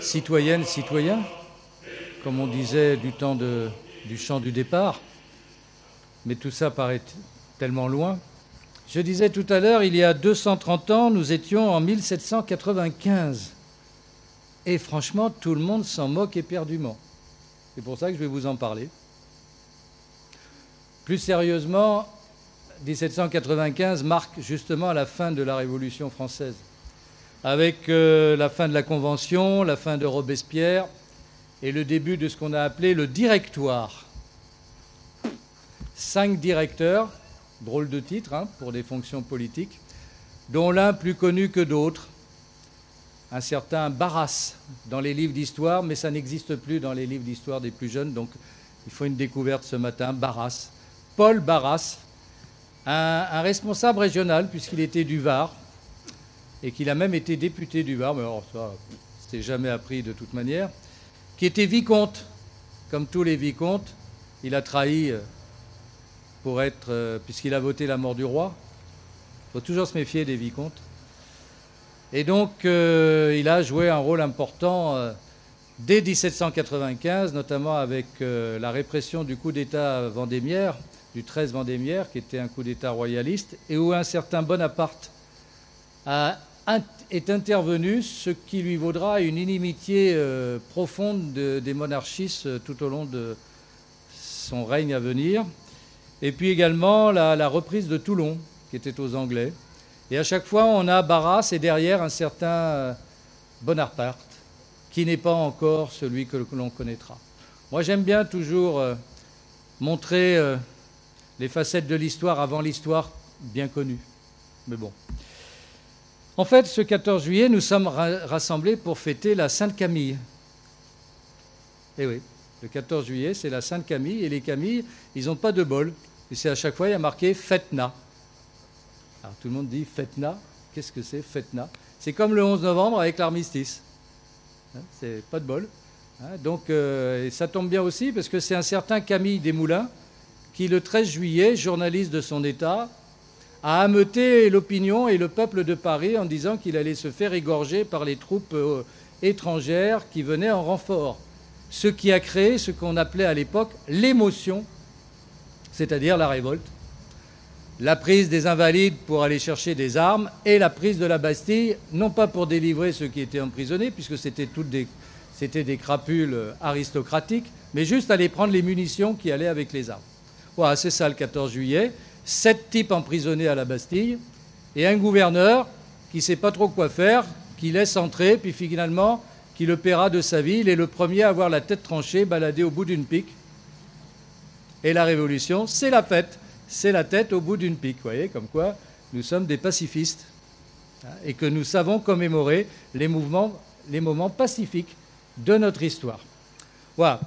citoyennes, citoyens, comme on disait du temps du chant du départ, mais tout ça paraît tellement loin. Je disais tout à l'heure, il y a 230 ans, nous étions en 1795. Et franchement, tout le monde s'en moque éperdument. C'est pour ça que je vais vous en parler. Plus sérieusement, 1795 marque justement la fin de la Révolution française, avec la fin de la Convention, la fin de Robespierre et le début de ce qu'on a appelé le Directoire. 5 directeurs, drôle de titre hein, pour des fonctions politiques, dont l'un plus connu que d'autres, un certain Barras dans les livres d'histoire, mais ça n'existe plus dans les livres d'histoire des plus jeunes, donc il faut une découverte ce matin, Barras. Paul Barras, un responsable régional, puisqu'il était du Var, et qu'il a même été député du Var, mais alors ça, c'était jamais appris de toute manière, qui était vicomte, comme tous les vicomtes. Il a trahi pour être, puisqu'il a voté la mort du roi. Il faut toujours se méfier des vicomtes. Et donc, il a joué un rôle important dès 1795, notamment avec la répression du coup d'État vendémiaire, du 13 Vendémiaire, qui était un coup d'État royaliste, et où un certain Bonaparte est intervenu, ce qui lui vaudra une inimitié profonde des monarchistes tout au long de son règne à venir. Et puis également la reprise de Toulon, qui était aux Anglais. Et à chaque fois, on a Barras et derrière un certain Bonaparte, qui n'est pas encore celui que l'on connaîtra. Moi, j'aime bien toujours montrer les facettes de l'histoire avant l'histoire bien connue. Mais bon. En fait, ce 14 juillet, nous sommes rassemblés pour fêter la Sainte Camille. Eh oui, le 14 juillet, c'est la Sainte Camille. Et les Camilles, ils n'ont pas de bol. Et c'est à chaque fois, il y a marqué Fetna. Alors tout le monde dit Fetna. Qu'est-ce que c'est Fetna? C'est comme le 11 novembre avec l'armistice. Hein, c'est pas de bol. Hein, donc et ça tombe bien aussi parce que c'est un certain Camille Desmoulins qui, le 13 juillet, journaliste de son État, a ameuté l'opinion et le peuple de Paris en disant qu'il allait se faire égorger par les troupes étrangères qui venaient en renfort. Ce qui a créé ce qu'on appelait à l'époque l'émotion, c'est-à-dire la révolte, la prise des Invalides pour aller chercher des armes et la prise de la Bastille, non pas pour délivrer ceux qui étaient emprisonnés, puisque c'était des crapules aristocratiques, mais juste aller prendre les munitions qui allaient avec les armes. Voilà, c'est ça le 14 juillet. 7 types emprisonnés à la Bastille et un gouverneur qui ne sait pas trop quoi faire, qui laisse entrer, puis finalement, qui le paiera de sa vie. Il est le premier à avoir la tête tranchée, baladée au bout d'une pique. Et la Révolution, c'est la fête. C'est la tête au bout d'une pique. Vous voyez, comme quoi nous sommes des pacifistes et que nous savons commémorer les moments pacifiques de notre histoire. Voilà.